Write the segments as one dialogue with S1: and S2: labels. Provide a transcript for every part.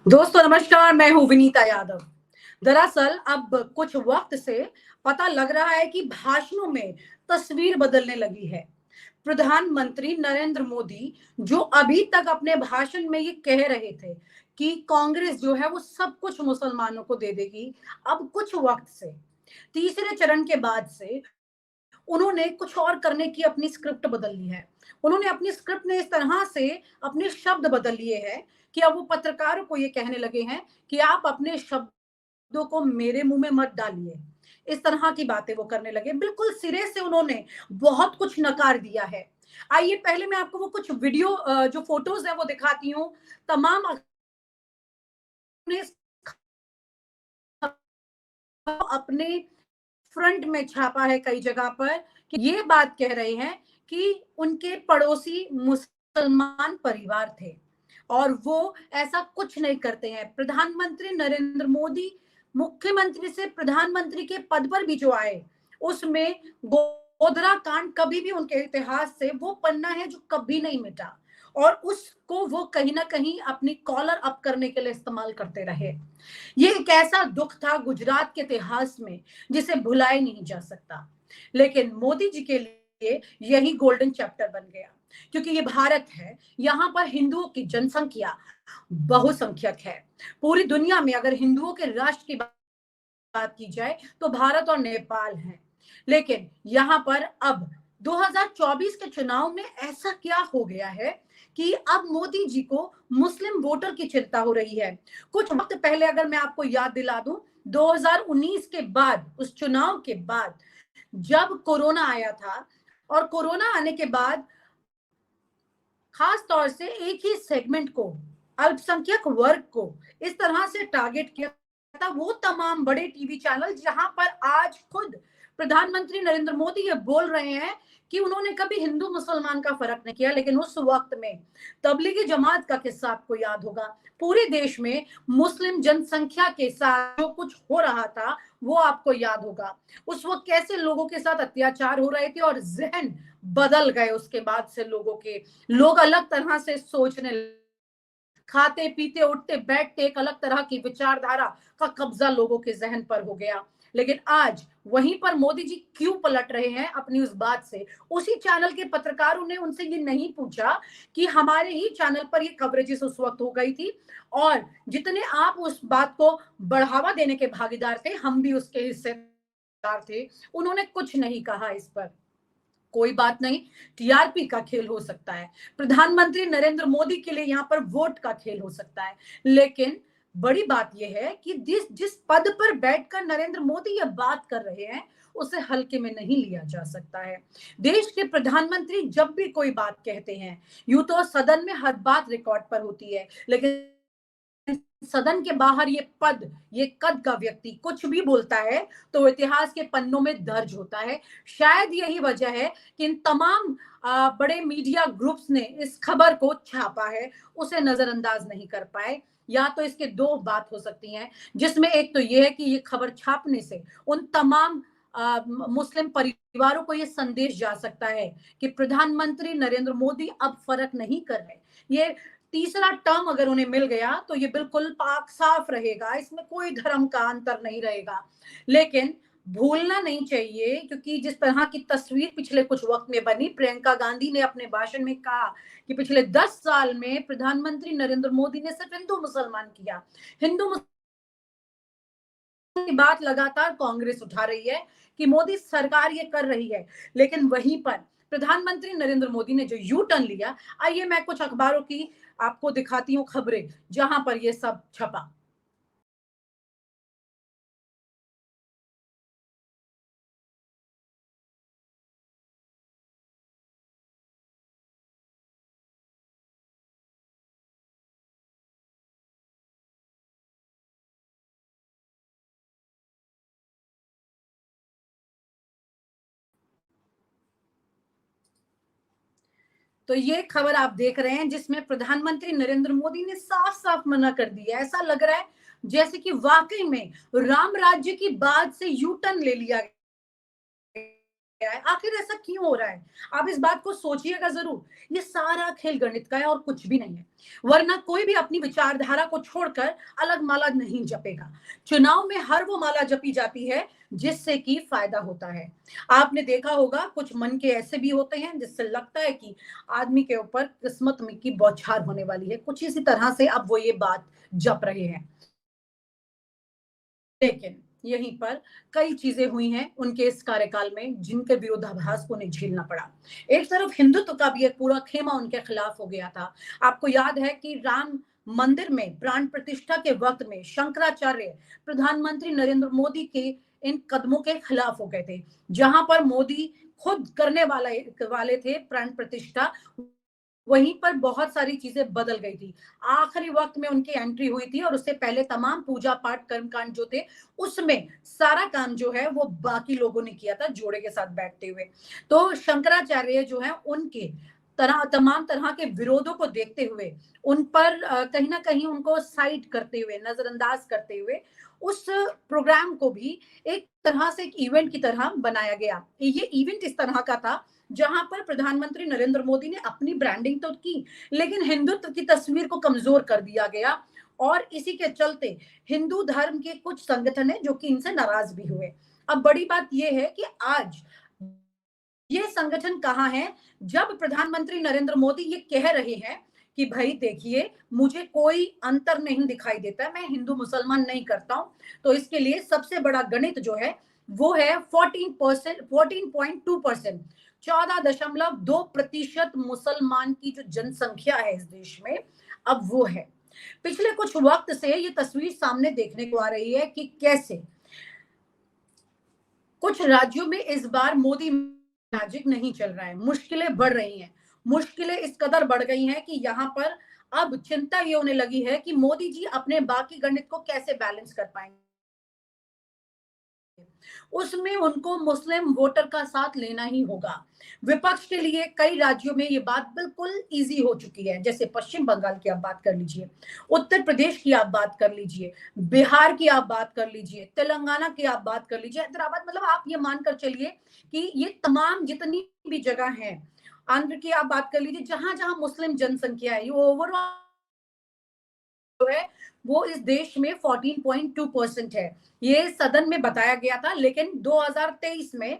S1: दोस्तों नमस्कार, मैं हूं विनीता यादव। दरअसल अब कुछ वक्त से पता लग रहा है कि भाषणों में तस्वीर बदलने लगी है। प्रधानमंत्री नरेंद्र मोदी जो अभी तक अपने भाषण में ये कह रहे थे कि कांग्रेस जो है वो सब कुछ मुसलमानों को दे देगी, अब कुछ वक्त से तीसरे चरण के बाद से उन्होंने कुछ और करने की अपनी स्क्रिप्ट बदल ली है। उन्होंने अपनी स्क्रिप्ट में इस तरह से अपने शब्द बदल लिए हैं कि अब वो पत्रकारों को ये कहने लगे हैं कि आप अपने शब्दों को मेरे मुंह में मत डालिए। इस तरह की बातें वो करने लगे। बिल्कुल सिरे से उन्होंने बहुत कुछ नकार दिया है। आइए पहले मैं आपको वो कुछ वीडियो जो फोटोज है वो दिखाती हूँ। तमाम अपने अपने फ्रंट में छापा है कई जगह पर कि ये बात कह रहे हैं कि उनके पड़ोसी मुसलमान परिवार थे और वो ऐसा कुछ नहीं करते हैं। प्रधानमंत्री नरेंद्र मोदी मुख्यमंत्री से प्रधानमंत्री के पद पर भी जो आए, उसमें गोधरा कांड कभी भी उनके इतिहास से वो पन्ना है जो कभी नहीं मिटा और उसको वो कहीं ना कहीं अपनी कॉलर अप करने के लिए इस्तेमाल करते रहे। ये एक ऐसा दुख था गुजरात के इतिहास में जिसे भुलाया नहीं जा सकता। लेकिन मोदी जी के लिए यही गोल्डन चैप्टर बन गया, क्योंकि ये भारत है। यहाँ पर हिंदुओं की जनसंख्या बहुसंख्यक है। पूरी दुनिया में अगर हिंदुओं के राष्ट्र की बात की जाए तो भारत और नेपाल है। लेकिन यहाँ पर अब 2024 के चुनाव में ऐसा क्या हो गया है कि अब मोदी जी को मुस्लिम वोटर की चिंता हो रही है। कुछ वक्त पहले अगर मैं आपको याद दिला दूं, 2019 के बाद, उस चुनाव के बाद जब कोरोना आया था और कोरोना आने के बाद खास तौर से एक ही सेगमेंट को, अल्पसंख्यक वर्ग को इस तरह से टारगेट किया था, वो तमाम बड़े टीवी चैनल जहां पर आज खुद प्रधानमंत्री नरेंद्र मोदी ये बोल रहे हैं कि उन्होंने कभी हिंदू मुसलमान का फर्क नहीं किया। लेकिन उस वक्त में तबलीगी जमात का किस्सा आपको याद होगा। पूरे देश में मुस्लिम जनसंख्या के साथ जो कुछ हो रहा था वो आपको याद होगा। उस वक्त कैसे लोगों के साथ अत्याचार हो रहे थे और जहन बदल गए उसके बाद से लोगों के। लोग अलग तरह से सोचने, खाते पीते उठते बैठते एक अलग तरह की विचारधारा का कब्जा लोगों के जहन पर हो गया। लेकिन आज वहीं पर मोदी जी क्यों पलट रहे हैं अपनी उस बात से? उसी चैनल के पत्रकारों ने उनसे ये नहीं पूछा कि हमारे ही चैनल पर ये कवरेजेस उस वक्त हो गई थी और जितने आप उस बात को बढ़ावा देने के भागीदार थे, हम भी उसके हिस्सेदार थे। उन्होंने कुछ नहीं कहा इस पर। कोई बात नहीं, टीआरपी का खेल हो सकता है, प्रधानमंत्री नरेंद्र मोदी के लिए यहाँ पर वोट का खेल हो सकता है। लेकिन बड़ी बात यह है कि जिस जिस पद पर बैठकर नरेंद्र मोदी यह बात कर रहे हैं उसे हल्के में नहीं लिया जा सकता है। देश के प्रधानमंत्री जब भी कोई बात कहते हैं, यूं तो सदन में हर बात रिकॉर्ड पर होती है, लेकिन सदन के बाहर ये पद, ये कद का व्यक्ति कुछ भी बोलता है तो इतिहास के पन्नों में दर्ज होता है। शायद यही वजह है कि इन तमाम बड़े मीडिया ग्रुप्स ने इस खबर को छापा है, उसे नजरअंदाज नहीं कर पाए। या तो इसके दो बात हो सकती हैं, जिसमें एक तो ये है कि ये खबर छापने से उन तमाम मुस्लिम परिवारों को ये संदेश जा सकता है कि प्रधानमंत्री नरेंद्र मोदी अब फर्क नहीं कर रहे। ये तीसरा टर्म अगर उन्हें मिल गया तो ये बिल्कुल पाक साफ रहेगा, इसमें कोई धर्म का अंतर नहीं रहेगा। लेकिन भूलना नहीं चाहिए, क्योंकि जिस तरह की तस्वीर पिछले कुछ वक्त में बनी, प्रियंका गांधी ने अपने भाषण में कहा कि पिछले 10 साल में प्रधानमंत्री नरेंद्र मोदी ने सिर्फ हिंदू मुसलमान किया। हिंदू की बात लगातार कांग्रेस उठा रही है कि मोदी सरकार ये कर रही है, लेकिन वहीं पर प्रधानमंत्री नरेंद्र मोदी ने जो यू टर्न लिया, आइए मैं कुछ अखबारों की आपको दिखाती हूँ खबरें जहां पर ये सब छपा। तो ये खबर आप देख रहे हैं जिसमें प्रधानमंत्री नरेंद्र मोदी ने साफ साफ मना कर दिया। ऐसा लग रहा है जैसे कि वाकई में राम राज्य की बात से यू टर्न ले लिया है, आखिर ऐसा क्यों हो रहा है? आप इस बात को सोचिएगा जरूर। ये सारा खेल गणित का है और कुछ भी नहीं है, वरना कोई भी अपनी विचारधारा को छोड़कर अलग माला नहीं जपेगा। चुनाव में हर वो माला जपी जाती है जिससे कि फायदा होता है। आपने देखा होगा कुछ मन के ऐसे भी होते हैं जिससे लगता है कि आदमी के ऊपर किस्मत में की बौछार होने वाली है, कुछ इसी तरह से अब वो ये बात जप रहे हैं। लेकिन यहीं पर कई चीजें हुई हैं उनके इस कार्यकाल में जिनके विरोधाभास को उन्हें झेलना पड़ा। एक तरफ हिंदुत्व का भी एक पूरा खेमा उनके खिलाफ हो गया था। आपको याद है कि राम मंदिर में प्राण प्रतिष्ठा के वक्त में शंकराचार्य प्रधानमंत्री नरेंद्र मोदी के इन कदमों के खिलाफ हो गए थे, जहां पर मोदी खुद करने वाले थे प्राण प्रतिष्ठा, वहीं पर बहुत सारी चीजें बदल गई थी। आखिरी वक्त में उनकी एंट्री हुई थी और उससे पहले तमाम पूजा पाठ कर्मकांड जो थे उसमें सारा काम जो है वो बाकी लोगों ने किया था जोड़े के साथ बैठते हुए। तो शंकराचार्य जो है उनके तमाम तरह के विरोधों को देखते हुए उन पर कहीं ना कहीं उनको साइड करते हुए, नजरअंदाज करते हुए उस प्रोग्राम को भी एक तरह से एक इवेंट की तरह बनाया गया। ये इवेंट इस तरह का था जहां पर प्रधानमंत्री नरेंद्र मोदी ने अपनी ब्रांडिंग तो की, लेकिन हिंदुत्व की तस्वीर को कमजोर कर दिया गया। और इसी के चलते हिंदू धर्म के कुछ संगठन है जो कि इनसे नाराज भी हुए। अब बड़ी बात यह है कि आज ये संगठन कहाँ है जब प्रधानमंत्री नरेंद्र मोदी ये कह रहे हैं कि भाई देखिए मुझे कोई अंतर नहीं दिखाई देता, मैं हिंदू मुसलमान नहीं करता हूं। तो इसके लिए सबसे बड़ा गणित जो है वो है 14.2%, 14.2% मुसलमान की जो जनसंख्या है इस देश में, अब वो है। पिछले कुछ वक्त से ये तस्वीर सामने देखने को आ रही है कि कैसे कुछ राज्यों में इस बार मोदी मैजिक नहीं चल रहा है, मुश्किलें बढ़ रही हैं। मुश्किलें इस कदर बढ़ गई हैं कि यहाँ पर अब चिंता ये होने लगी है कि मोदी जी अपने बाकी गणित को कैसे बैलेंस कर पाएंगे। उसमें उनको मुस्लिम वोटर का साथ लेना ही होगा। विपक्ष के लिए कई राज्यों में ये बात बिल्कुल इजी हो चुकी है, जैसे पश्चिम बंगाल की आप बात कर लीजिए, उत्तर प्रदेश की आप बात कर लीजिए, बिहार की आप बात कर लीजिए, तेलंगाना की आप बात कर लीजिए, हैदराबाद, मतलब आप ये मानकर चलिए कि ये तमाम जितनी भी जगह हैं, आंध्र की आप बात कर लीजिए, जहां जहां मुस्लिम जनसंख्या है, ये ओवरऑल जो है वो इस देश में 14.2% है। ये सदन में बताया गया था, लेकिन 2023 में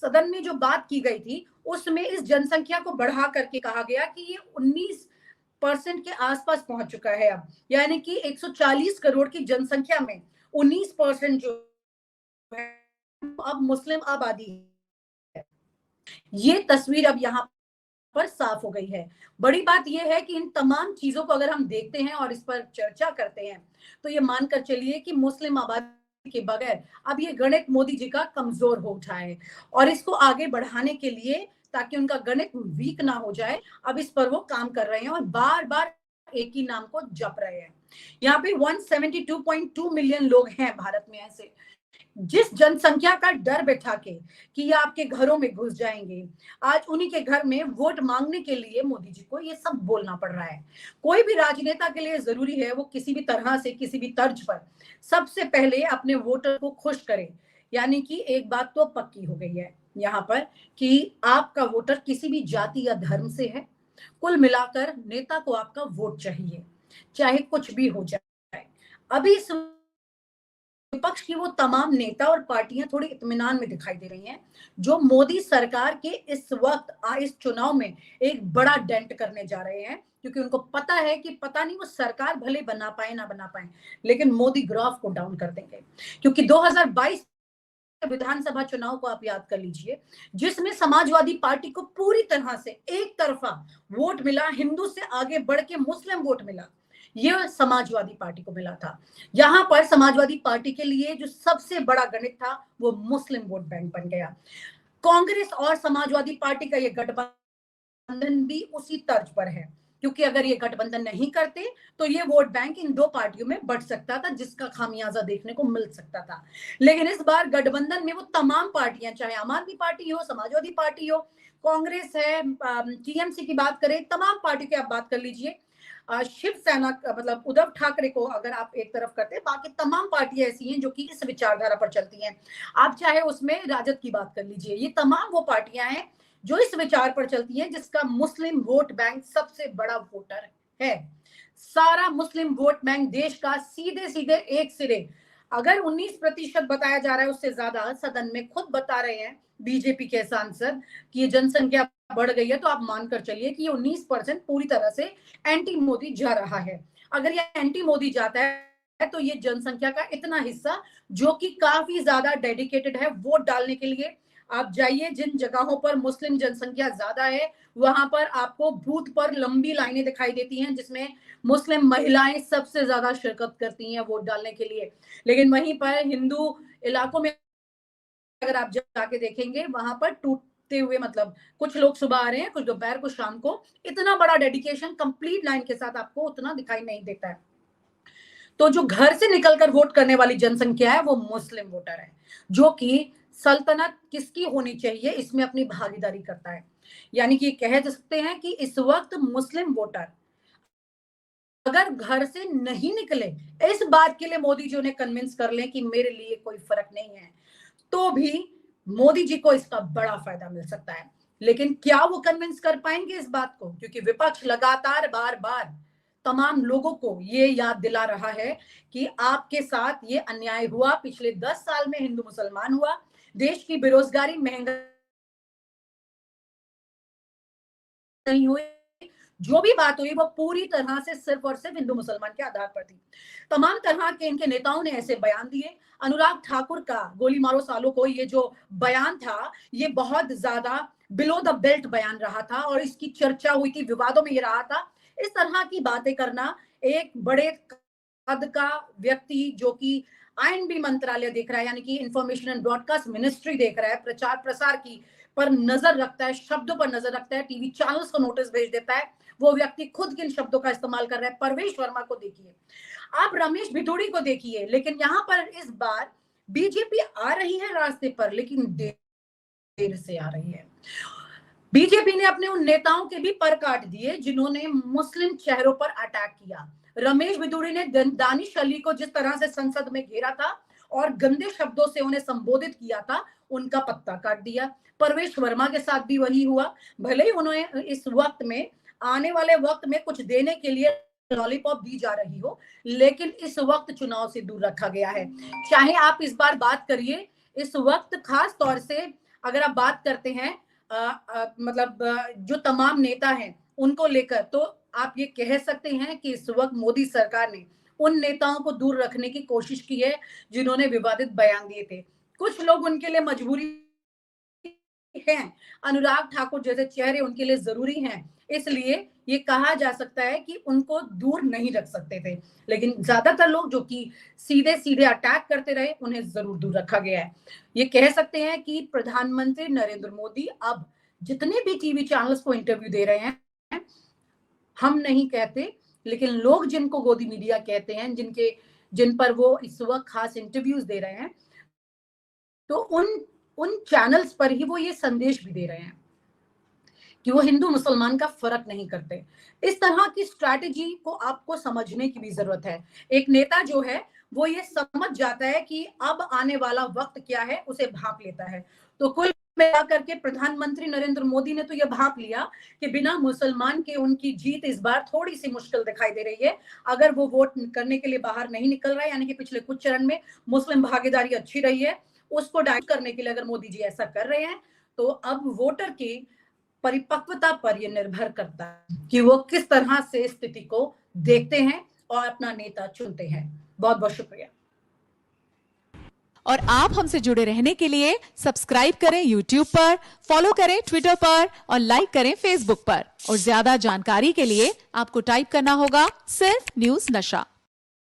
S1: सदन में जो बात की गई थी उसमें इस जनसंख्या को बढ़ा करके कहा गया कि ये 19% के आसपास पहुंच चुका है अब, यानी कि 140 करोड़ की जनसंख्या में 19% जो है अब मुस्लिम आबादी है। ये तस्वीर अब यहाँ पर साफ हो गई है। बड़ी बात यह है कि इन तमाम चीजों को अगर हम देखते हैं और इस पर चर्चा करते हैं तो ये मानकर चलिए कि मुस्लिम आबादी के बगैर अब ये गणित मोदी जी का कमजोर हो उठा है, और इसको आगे बढ़ाने के लिए ताकि उनका गणित वीक ना हो जाए, अब इस पर वो काम कर रहे हैं और बार बार एक ही नाम को जप रहे हैं। यहाँ पे 172.2 मिलियन लोग हैं भारत में ऐसे, जिस जनसंख्या का डर बैठा के कि ये आपके घरों में घुस जाएंगे, आज उन्हीं के घर में वोट मांगने के लिए मोदी जी को ये सब बोलना पड़ रहा है। कोई भी राजनेता के लिए जरूरी है वो किसी भी तरह से किसी भी तर्ज पर सबसे पहले अपने वोटर को खुश करे। यानी कि एक बात तो पक्की हो गई है यहाँ पर कि आपका वोटर किसी भी जाति या धर्म से है, कुल मिलाकर नेता को आपका वोट चाहिए, चाहे कुछ भी हो जाए। अभी इस विपक्ष की वो तमाम नेता और पार्टियां थोड़ी इत्मीनान में दिखाई दे रही हैं, जो मोदी सरकार के इस वक्त इस चुनाव में एक बड़ा डेंट करने जा रहे हैं, क्योंकि उनको पता है कि पता नहीं वो सरकार भले बना पाए ना बना पाए, लेकिन मोदी ग्राफ को डाउन कर देंगे। क्योंकि 2022 विधानसभा चुनाव को आप याद कर लीजिए, जिसमें समाजवादी पार्टी को पूरी तरह से एक तरफा वोट मिला, हिंदू से आगे बढ़ के मुस्लिम वोट मिला, यह समाजवादी पार्टी को मिला था। यहां पर समाजवादी पार्टी के लिए जो सबसे बड़ा गणित था वो मुस्लिम वोट बैंक बन गया। कांग्रेस और समाजवादी पार्टी का यह गठबंधन भी उसी तर्ज पर है। क्योंकि अगर ये गठबंधन नहीं करते तो ये वोट बैंक इन दो पार्टियों में बढ़ सकता था, जिसका खामियाजा देखने को मिल सकता था। लेकिन इस बार गठबंधन में वो तमाम पार्टियां, चाहे आम आदमी पार्टी हो, समाजवादी पार्टी हो, कांग्रेस है, टीएमसी की बात करें, तमाम पार्टी की आप बात कर लीजिए, शिवसेना मतलब उद्धव ठाकरे को अगर आप एक तरफ करते हैं, बाकी तमाम पार्टियां ऐसी हैं जो कि इस विचारधारा पर चलती हैं। आप चाहे उसमें राजद की बात कर लीजिए, ये तमाम वो पार्टियां हैं जो इस विचार पर चलती हैं जिसका मुस्लिम वोट बैंक सबसे बड़ा वोटर है। सारा मुस्लिम वोट बैंक देश का सीधे सीधे एक सिरे, अगर 19% बताया जा रहा है, उससे ज्यादा सदन में खुद बता रहे हैं बीजेपी के सांसद कि ये जनसंख्या बढ़ गई है, तो आप मानकर चलिए कि ये 19% पूरी तरह से एंटी मोदी जा रहा है। अगर ये एंटी मोदी जाता है तो ये जनसंख्या का इतना हिस्सा जो कि काफी ज्यादा डेडिकेटेड है वोट डालने के लिए, आप जाइए जिन जगहों पर मुस्लिम जनसंख्या ज्यादा है वहां पर आपको बूथ पर लंबी लाइनें दिखाई देती हैं, जिसमें मुस्लिम महिलाएं सबसे ज्यादा शिरकत करती हैं वोट डालने के लिए। लेकिन वहीं पर हिंदू इलाकों में अगर आप जाके देखेंगे, वहां पर टूटते हुए, मतलब कुछ लोग सुबह आ रहे हैं, कुछ दोपहर, कुछ शाम को, इतना बड़ा डेडिकेशन कंप्लीट लाइन के साथ आपको उतना दिखाई नहीं देता है। तो जो घर से निकलकर वोट करने वाली जनसंख्या है वो मुस्लिम वोटर है, जो कि सल्तनत किसकी होनी चाहिए इसमें अपनी भागीदारी करता है। यानी कि कह सकते हैं कि इस वक्त मुस्लिम वोटर अगर घर से नहीं निकले, इस बात के लिए मोदी जी उन्हें कन्विंस कर लें कि मेरे लिए कोई फर्क नहीं है, तो भी मोदी जी को इसका बड़ा फायदा मिल सकता है। लेकिन क्या वो कन्विंस कर पाएंगे इस बात को? क्योंकि विपक्ष लगातार बार बार तमाम लोगों को ये याद दिला रहा है कि आपके साथ ये अन्याय हुआ, पिछले 10 साल में हिंदू मुसलमान हुआ, देश की बेरोजगारी, महंगाई नहीं हुई, जो भी बात हुई वो पूरी तरह से सिर्फ और सिर्फ हिंदू मुसलमान के आधार पर थी। तमाम तरह के इनके नेताओं ने ऐसे बयान दिए। अनुराग ठाकुर का गोली मारो सालों को ये जो बयान था, ये बहुत ज्यादा बिलो द बेल्ट बयान रहा था और इसकी चर्चा हुई थी, विवादों में ये रहा था। इस तरह की बातें करना एक बड़े कद का व्यक्ति जो कि आईएनबी मंत्रालय देख रहा है, यानी कि इंफॉर्मेशन एंड ब्रॉडकास्ट मिनिस्ट्री देख रहा है, प्रचार प्रसार की पर नजर रखता है, शब्दों पर नजर रखता है, टीवी चैनल्स को नोटिस भेज देता है, वो व्यक्ति खुद किन शब्दों का इस्तेमाल कर रहा है। परवेश वर्मा को देखिए, आप रमेश भिदोड़ी को देखिए, लेकिन यहां पर इस बार बीजेपी आ रही है रास्ते पर, लेकिन देर से आ रही है। बीजेपी ने अपने उन नेताओं के भी पर काट दिए जिन्होंने मुस्लिम चेहरों पर अटैक किया। रमेश भिदोड़ी ने दानिश अली को जिस तरह से संसद में घेरा था और गंदे शब्दों से उन्हें संबोधित किया था, उनका पत्ता काट दिया। परवेश वर्मा के साथ भी वही हुआ। भले ही उन्हें इस वक्त में, आने वाले वक्त में कुछ देने के लिए लॉलीपॉप दी जा रही हो, लेकिन इस वक्त चुनाव से दूर रखा गया है। चाहे आप इस बार बात करिए, इस वक्त खास तौर से अगर आप बात करते हैं मतलब जो तमाम नेता हैं उनको लेकर, तो आप ये कह सकते हैं कि इस वक्त मोदी सरकार ने उन नेताओं को दूर रखने की कोशिश की है जिन्होंने विवादित बयान दिए थे। कुछ लोग उनके लिए मजबूरी हैं, अनुराग ठाकुर जैसे चेहरे उनके लिए जरूरी हैं, इसलिए ये कहा जा सकता है कि उनको दूर नहीं रख सकते थे। लेकिन ज्यादातर लोग जो कि सीधे सीधे अटैक करते रहे, उन्हें जरूर दूर रखा गया है। ये कह सकते हैं कि प्रधानमंत्री नरेंद्र मोदी अब जितने भी टीवी चैनल्स को इंटरव्यू दे रहे हैं, हम नहीं कहते, लेकिन लोग जिनको गोदी मीडिया कहते हैं, जिन पर वो इस वक्त खास इंटरव्यूज दे रहे हैं, तो उन चैनल्स पर ही वो ये संदेश भी दे रहे हैं कि वो हिंदू मुसलमान का फर्क नहीं करते। इस तरह की स्ट्रैटेजी को आपको समझने की भी जरूरत है। एक नेता जो है वो ये समझ जाता है कि अब आने वाला वक्त क्या है, उसे भांप लेता है। तो कुल मिला करके प्रधानमंत्री नरेंद्र मोदी ने तो ये भांप लिया कि बिना मुसलमान के उनकी जीत इस बार थोड़ी सी मुश्किल दिखाई दे रही है। अगर वो वोट करने के लिए बाहर नहीं निकल रहा है, यानी कि पिछले कुछ चरण में मुस्लिम भागीदारी अच्छी रही है, उसको डाइवर्ट करने के लिए अगर मोदी जी ऐसा कर रहे हैं, तो अब वोटर की परिपक्वता पर यह निर्भर करता है कि वो किस तरह से स्थिति को देखते हैं और अपना नेता चुनते हैं। बहुत बहुत शुक्रिया।
S2: और आप हमसे जुड़े रहने के लिए सब्सक्राइब करें YouTube पर, फॉलो करें Twitter पर और लाइक करें Facebook पर। और ज्यादा जानकारी के लिए आपको टाइप करना होगा सिर्फ न्यूज नशा।